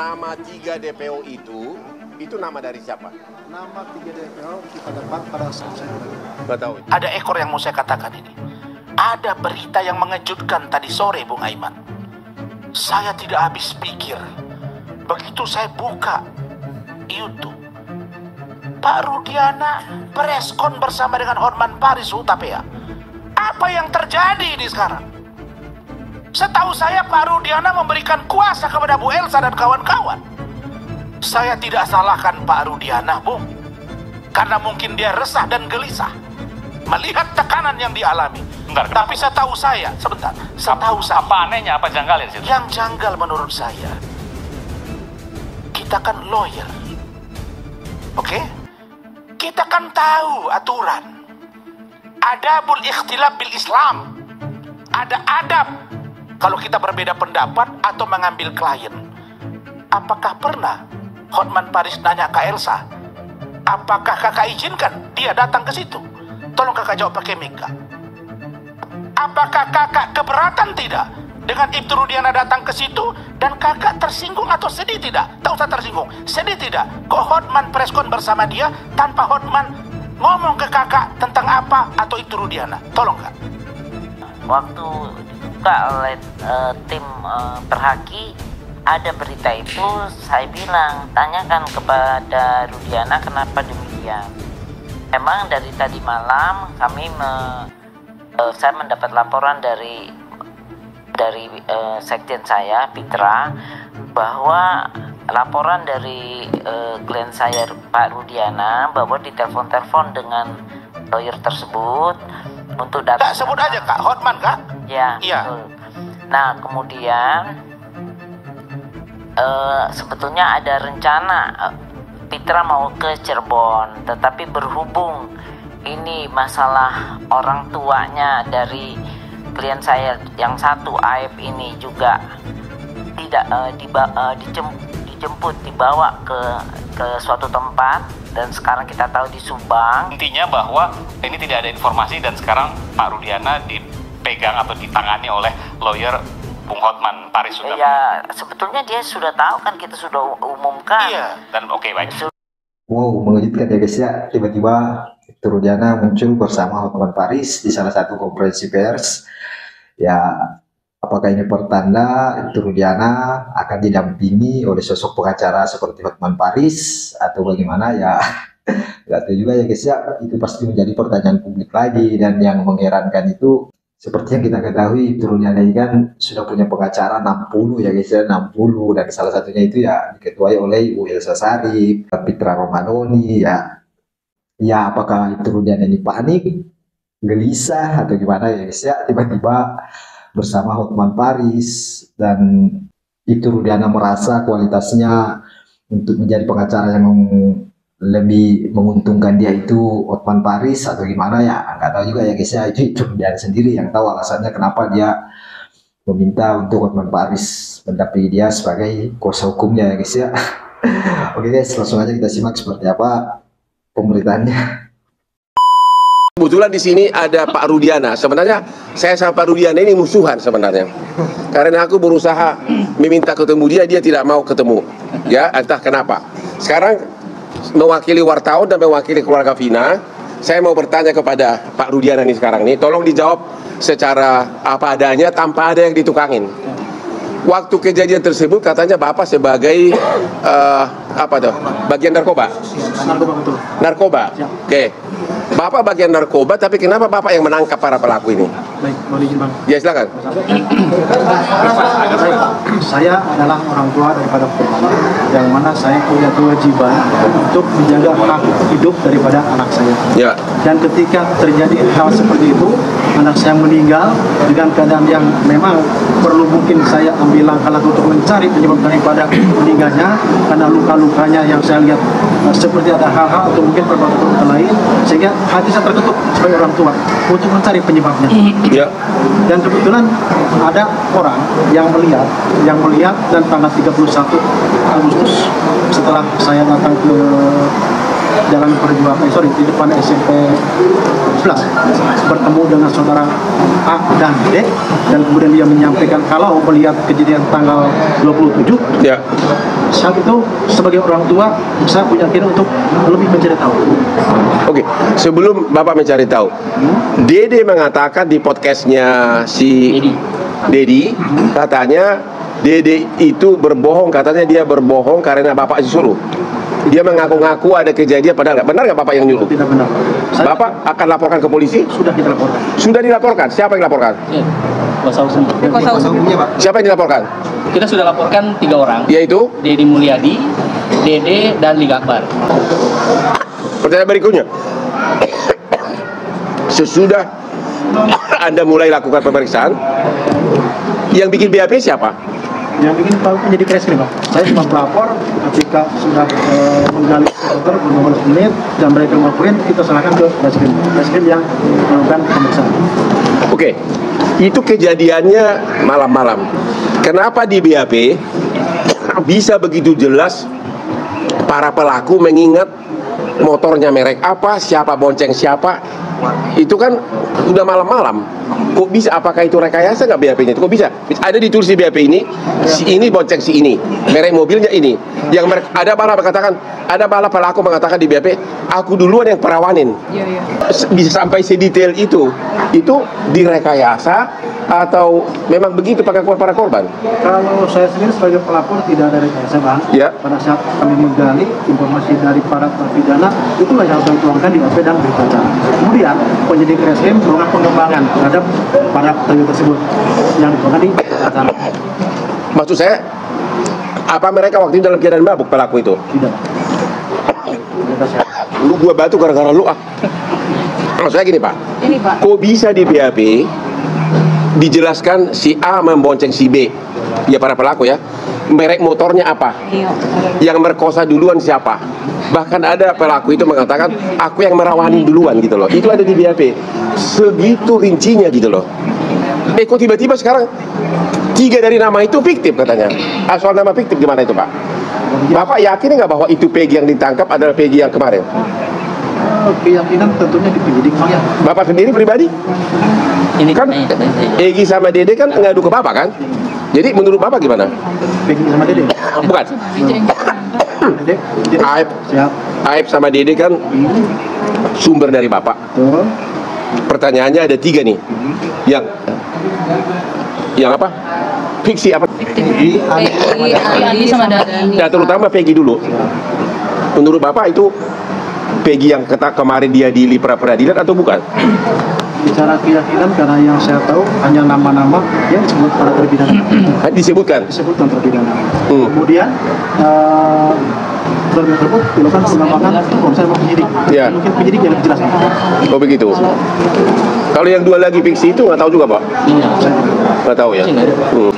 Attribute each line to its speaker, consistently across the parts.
Speaker 1: nama 3 DPO itu nama dari siapa?
Speaker 2: Nama 3 DPO kita dapat pada saat saya
Speaker 1: Nggak tahu.
Speaker 3: Ada ekor yang mau saya katakan ini. Ada berita yang mengejutkan tadi sore, Bung Aiman. Saya tidak habis pikir. Begitu saya buka YouTube, Pak Rudiana preskon bersama dengan Hotman Paris Hutapea. Apa yang terjadi ini sekarang? Setahu saya Pak Rudiana memberikan kuasa kepada Bu Elsa dan kawan-kawan. Saya tidak salahkan Pak Rudiana, Bung. Karena mungkin dia resah dan gelisah melihat tekanan yang dialami.
Speaker 4: Bentar,
Speaker 3: tapi setahu saya, sebentar, setahu saya,
Speaker 4: apa anehnya, apa janggal ya?
Speaker 3: yang janggal menurut saya, kita kan lawyer, oke? Kita kan tahu aturan. Adabul ikhtilaf bil Islam. Ada adab kalau kita berbeda pendapat atau mengambil klien. Apakah pernah Hotman Paris nanya ke Elsa, apakah kakak izinkan dia datang ke situ? Tolong kakak jawab pakai mic. Apakah kakak keberatan tidak dengan Ibtu Rudiana datang ke situ dan kakak tersinggung atau sedih tidak? Tak usah tersinggung, sedih tidak? Kok Hotman preskon bersama dia tanpa Hotman ngomong ke kakak tentang apa atau Ibtu Rudiana? Tolong kak.
Speaker 5: Waktu dibuka oleh tim Perhaki ada berita itu, saya bilang tanyakan kepada Rudiana kenapa demikian. Memang dari tadi malam kami saya mendapat laporan dari sekjen saya Pitra bahwa laporan dari klien saya Pak Rudiana bahwa ditelepon-telepon dengan lawyer tersebut untuk datang.
Speaker 3: Kak, sebut aja kak, Hotman kak?
Speaker 5: Ya,
Speaker 3: iya.
Speaker 5: Betul. Nah kemudian sebetulnya ada rencana Pitra mau ke Cirebon, tetapi berhubung ini masalah orang tuanya dari klien saya yang satu Aib ini juga tidak dijemput dibawa ke suatu tempat dan sekarang kita tahu di Subang.
Speaker 4: Intinya bahwa ini tidak ada informasi dan sekarang Pak Rudiana dipegang atau ditangani oleh lawyer Bung Hotman Paris Hutapea.
Speaker 5: Ya sebetulnya dia sudah tahu kan, kita sudah umumkan.
Speaker 3: Iya.
Speaker 4: Dan oke, baik.
Speaker 6: Wow, mengejutkan ya guys ya, tiba-tiba Ibtu Rudiana muncul bersama Hotman Paris di salah satu konferensi pers. Ya, apakah ini pertanda Ibtu Rudiana akan didampingi oleh sosok pengacara seperti Hotman Paris atau bagaimana ya? Nggak tahu juga ya guys ya, itu pasti menjadi pertanyaan publik lagi. Dan yang mengherankan itu, seperti yang kita ketahui, Ibtu Rudiana ini kan sudah punya pengacara 60 ya guys ya, 60, dan salah satunya itu ya diketuai oleh Bu Elsa Sharif, Pitra Romadoni ya. Ya apakah Ibtu Rudiana ini panik, gelisah atau gimana ya guys ya, tiba-tiba bersama Hotman Paris dan Ibtu Rudiana merasa kualitasnya untuk menjadi pengacara yang lebih menguntungkan dia itu Hotman Paris atau gimana ya, nggak tahu juga ya guys ya, itu Rudiana sendiri yang tahu alasannya kenapa dia meminta untuk Hotman Paris mendampingi dia sebagai kuasa hukumnya ya guys ya. Oke guys, langsung aja kita simak seperti apa pemberitaannya.
Speaker 1: Kebetulan di sini ada Pak Rudiana. Sebenarnya saya sama Pak Rudiana ini musuhan sebenarnya. Karena aku berusaha meminta ketemu dia tidak mau ketemu. Ya, entah kenapa. Sekarang mewakili wartawan dan mewakili keluarga Vina, saya mau bertanya kepada Pak Rudiana nih sekarang nih, tolong dijawab secara apa adanya tanpa ada yang ditukangin. Waktu kejadian tersebut katanya Bapak sebagai apa tuh? Bagian narkoba.
Speaker 2: Narkoba betul.
Speaker 1: Narkoba.
Speaker 2: Ya.
Speaker 1: Oke. Bapak bagian narkoba, tapi kenapa Bapak yang menangkap para pelaku ini?
Speaker 2: Baik, boleh izin Bang.
Speaker 1: Ya silakan.
Speaker 2: Saya adalah orang tua daripada korban, yang mana saya punya kewajiban untuk menjaga hak hidup daripada anak saya.
Speaker 1: Ya.
Speaker 2: Dan ketika terjadi hal seperti itu, anak saya meninggal dengan keadaan yang memang perlu mungkin saya ambil langkah-langkah untuk mencari penyebab daripada meninggalnya, karena luka-lukanya yang saya lihat seperti ada hal-hal atau mungkin perbuatan lain, sehingga hati saya terketuk sebagai orang tua untuk mencari penyebabnya.
Speaker 1: Ya.
Speaker 2: Dan kebetulan ada orang yang melihat dan tanggal 31 Agustus setelah saya datang ke Jalan Perjuangan, di depan SMP bertemu dengan saudara A dan D, dan kemudian dia menyampaikan kalau melihat kejadian tanggal 27,
Speaker 1: Ya.
Speaker 2: saat itu sebagai orang tua saya punya keinginan untuk lebih mencari tahu.
Speaker 1: Oke, sebelum Bapak mencari tahu, Dede mengatakan di podcastnya si Dedi, katanya Dede itu berbohong, katanya dia berbohong karena Bapak disuruh. Dia mengaku-ngaku ada kejadian, padahal nggak benar. Nggak Bapak yang nyuruh?
Speaker 2: Tidak benar.
Speaker 1: Bapak akan laporkan ke polisi?
Speaker 2: Sudah kita laporkan.
Speaker 1: Sudah dilaporkan. Siapa yang dilaporkan?
Speaker 7: Kuasa hukumnya, Pak.
Speaker 1: Siapa yang dilaporkan?
Speaker 7: Kita sudah laporkan 3 orang,
Speaker 1: Yaitu
Speaker 7: Dedi Mulyadi, Dede, dan Liga Akbar.
Speaker 1: pertanyaan berikutnya. Sesudah Anda mulai lakukan pemeriksaan, yang bikin BAP siapa?
Speaker 2: Yang bikin penyidik reskrim, Pak. Saya cuma pelapor ketika sudah menggali komputer beberapa menit dan mereka melakukan, kita serahkan ke reskrim yang melakukan pemeriksaan.
Speaker 1: Oke, itu kejadiannya malam-malam. Kenapa di BAP bisa begitu jelas para pelaku mengingat motornya merek apa, siapa bonceng siapa? Itu kan udah malam-malam. Kok bisa? Apakah itu rekayasa nggak BAP-nya? Kok bisa? Ada ditulis di BAP ini, si ini bonceng si ini, merek mobilnya ini. Yang ada malah mengatakan, ada malah pelaku mengatakan di BAP, aku duluan yang perawanin. Bisa sampai sedetail itu direkayasa atau memang begitu pengakuan para korban?
Speaker 2: Kalau saya sendiri sebagai pelapor tidak ada rekayasa, Bang.
Speaker 1: Ya.
Speaker 2: Pada saat kami menggali informasi dari para terpidana, itulah yang harus dituangkan di BAP dan berita acara. Kemudian penyidik reskrim melakukan pengembangan terhadap para terpidana tersebut yang dituangkan di berita acara.
Speaker 1: Maksud saya, apa mereka waktu itu dalam keadaan mabuk pelaku itu?
Speaker 2: Tidak.
Speaker 1: Lu gua batu gara-gara lu ah. Maksud saya gini Pak, kok bisa di BAP dijelaskan si A membonceng si B, ya para pelaku ya, merek motornya apa, yang merkosa duluan siapa, bahkan ada pelaku itu mengatakan aku yang merawani duluan gitu loh, itu ada di BAP, segitu rincinya gitu loh. Kok tiba-tiba sekarang 3 dari nama itu fiktif katanya. Soal nama fiktif gimana itu Pak? Bapak yakin nggak bahwa itu Peggy yang ditangkap adalah Peggy yang kemarin?
Speaker 2: Keyakinan tentunya di penyidik, Bang.
Speaker 1: Bapak sendiri pribadi?
Speaker 7: Ini
Speaker 1: Kan Egy sama Dede kan ngadu ke Bapak kan? Jadi menurut Bapak gimana?
Speaker 2: Peggy sama Dede.
Speaker 1: Bukan.
Speaker 2: Dede.
Speaker 1: Aib,
Speaker 2: Siap.
Speaker 1: Aib sama Dede kan sumber dari Bapak.
Speaker 2: Betul.
Speaker 1: Pertanyaannya ada 3 nih. Yang apa? Fiksi apa?
Speaker 8: Adi sama Dani.
Speaker 1: Nah, terutama Peggy dulu. Menurut Bapak itu Peggy yang kemarin dia di pra peradilan atau bukan?
Speaker 2: Bicara keyakinan, karena yang saya tahu hanya nama-nama yang disebut para terpidana.
Speaker 1: Disebutkan.
Speaker 2: Disebutkan terpidana.
Speaker 1: Hmm.
Speaker 2: Kemudian terpidana tersebut dilakukan pengembangan komisaris penyidik.
Speaker 1: Ya.
Speaker 2: Mungkin penyidik yang lebih jelas.
Speaker 1: Oh begitu. Kalau yang 2 lagi fiksi itu nggak tahu juga Pak? Nggak tahu ya.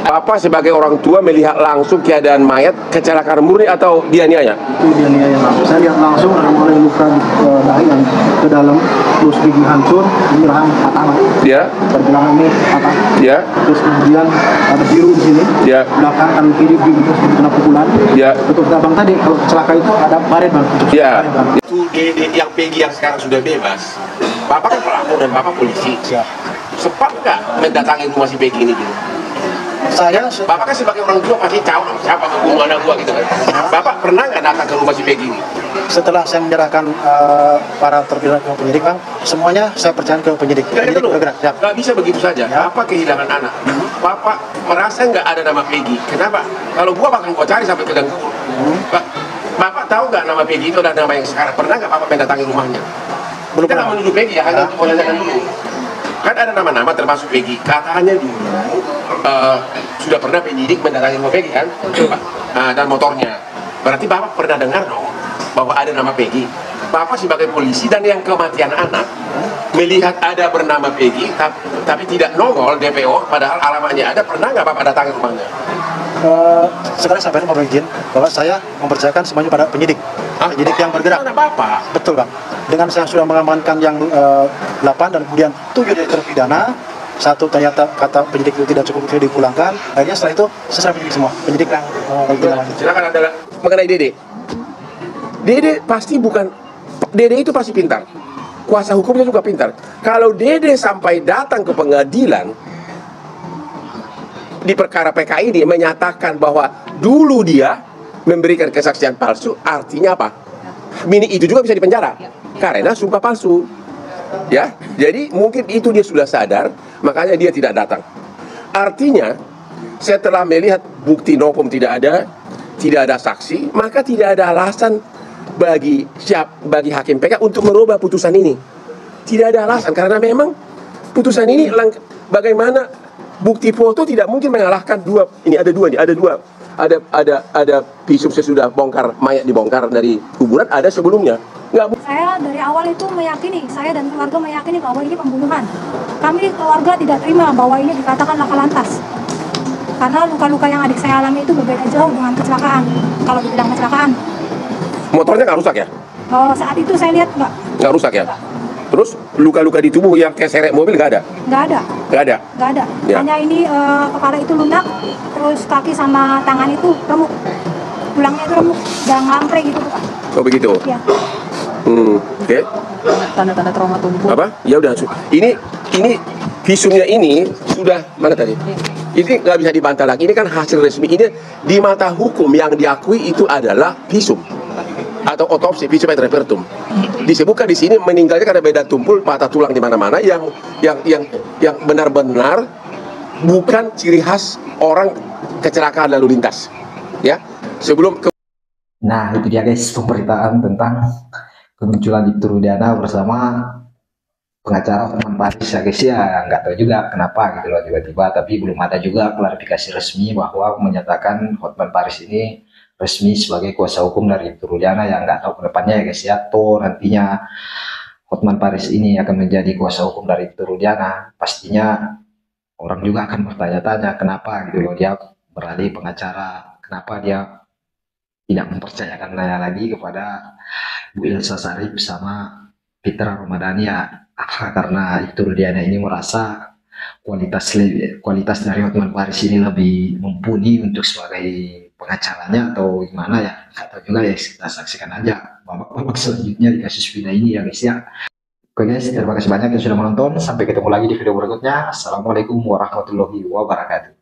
Speaker 1: Bapak sebagai orang tua melihat langsung keadaan mayat kecelakaan murni atau dianiaya?
Speaker 2: Itu dia niaya langsung. Saya lihat langsung dari mulai luka dahi yang ke dalam, terus gigi hancur, ini rahang patah.
Speaker 1: Ya.
Speaker 2: Pergelangan ini patah.
Speaker 1: Ya.
Speaker 2: Terus kemudian ada biru di sini.
Speaker 1: Ya.
Speaker 2: Belakang kanan kiri terus kena pukulan.
Speaker 1: Ya.
Speaker 2: Betul Bang tadi kalau kecelakaan itu ada baret Bang.
Speaker 1: Ya. Itu Dede yang Peggy yang sekarang sudah bebas. Bapak kan pelapor dan Bapak polisi. Sempat nggak mendatangi rumah si Peggy ini gitu? Bapak kan sebagai orang tua pasti tahu siapa pembunuh anak gua gitu kan. Bapak pernah nggak datang ke rumah si Peggy ini?
Speaker 2: Setelah saya menyerahkan para terpidana ke penyidik, Bang, semuanya saya percayakan ke penyidik. Penyidik bergerak. Siap.
Speaker 1: Nggak bisa begitu saja. Bapak kehilangan anak. Bapak merasa nggak ada nama Peggy. Kenapa? Kalau gua bakal gua cari sampai ke Dengkul. Bapak tahu nggak nama Peggy itu ada nama yang sekarang? Pernah nggak Bapak mendatangi rumahnya?
Speaker 2: Belum
Speaker 1: Kita nggak
Speaker 2: pernah.
Speaker 1: menuduh Peggy ya, hanya untuk menanyakan dulu. Kan ada nama-nama termasuk Peggy. Katanya dulu sudah pernah penyidik mendatangi rumah Peggy kan? Dan motornya. Berarti Bapak pernah dengar dong bahwa ada nama Peggy. Bapak sebagai polisi dan yang kematian anak melihat ada bernama Peggy tapi tidak nongol DPO padahal alamatnya ada. Pernah nggak Bapak datangi rumahnya?
Speaker 2: Sekarang sampai mohon izin bahwa saya mempercayakan semuanya pada penyidik. Penyidik yang bergerak.
Speaker 1: Mana Bapak?
Speaker 2: Betul Bang. Dengan saya sudah mengamankan yang 8 dan kemudian 7 dari terpidana, 1 ternyata kata penyidik itu tidak cukup dipulangkan. Akhirnya setelah itu sesuai penyidik semua. Penyidik yang
Speaker 1: Silakan adalah mengenai Dede. Dede pasti bukan. Dede itu pasti pintar. kuasa hukumnya juga pintar. Kalau Dede sampai datang ke pengadilan di perkara PK ini menyatakan bahwa dulu dia memberikan kesaksian palsu, artinya apa? Mini itu juga bisa dipenjara karena sumpah palsu. Ya, jadi mungkin itu dia sudah sadar, makanya dia tidak datang. Artinya setelah melihat bukti nopom tidak ada saksi, maka tidak ada alasan bagi hakim PK untuk merubah putusan ini. Tidak ada alasan karena memang putusan ini bagaimana bukti foto tidak mungkin mengalahkan dua. Ini ada dua nih, ada visum sesudah bongkar mayat dibongkar dari kuburan, ada sebelumnya.
Speaker 9: Saya dari awal itu meyakini, saya dan keluarga meyakini bahwa ini pembunuhan. Kami keluarga tidak terima bahwa ini dikatakan laka lantas. Karena luka-luka yang adik saya alami itu berbeda jauh dengan kecelakaan. Kalau dibilang kecelakaan.
Speaker 1: Motornya nggak rusak ya?
Speaker 9: Saat itu saya lihat nggak
Speaker 1: rusak ya? Terus luka-luka di tubuh yang keseret mobil nggak ada?
Speaker 9: Nggak ada.
Speaker 1: Nggak ada?
Speaker 9: Nggak ada. Ya. Hanya ini kepala itu lunak, terus kaki sama tangan itu remuk. Tulangnya itu remuk, jangan ngampre gitu Pak.
Speaker 1: Oh begitu?
Speaker 9: Iya.
Speaker 1: Oke.
Speaker 8: Tanda-tanda trauma tubuh.
Speaker 1: Apa? Ya udah. Ini visumnya ini sudah mana tadi? Ini nggak bisa dibantah lagi. Ini kan hasil resmi. Ini di mata hukum yang diakui itu adalah visum atau otopsi, visum et repertum. Disebutkan di sini meninggalnya karena beda tumpul, patah tulang di mana-mana yang benar-benar bukan ciri khas orang kecelakaan lalu lintas. Ya, sebelum
Speaker 6: Nah, itu dia guys pemberitaan tentang kemunculan Ibtu Rudiana bersama pengacara Hotman Paris ya guys ya. Nggak tahu juga kenapa gitu loh tiba-tiba, tapi belum ada juga klarifikasi resmi bahwa menyatakan Hotman Paris ini resmi sebagai kuasa hukum dari Ibtu Rudiana. Yang nggak tahu kedepannya ya guys ya, toh nantinya Hotman Paris ini akan menjadi kuasa hukum dari Ibtu Rudiana, pastinya orang juga akan bertanya-tanya kenapa gitu loh dia beralih pengacara, kenapa dia tidak mempercayakan nanya lagi kepada Bu Ilsa Sarif sama Fitra Ramadhani ya. Karena Ibtu Rudiana ini merasa kualitas dari Hotman Paris ini lebih mumpuni untuk sebagai pengacaranya atau gimana ya, atau juga ya kita saksikan aja babak-babak selanjutnya di kasus Vina ini ya guys ya. Oke guys, terima kasih banyak yang sudah menonton, sampai ketemu lagi di video berikutnya. Assalamualaikum warahmatullahi wabarakatuh.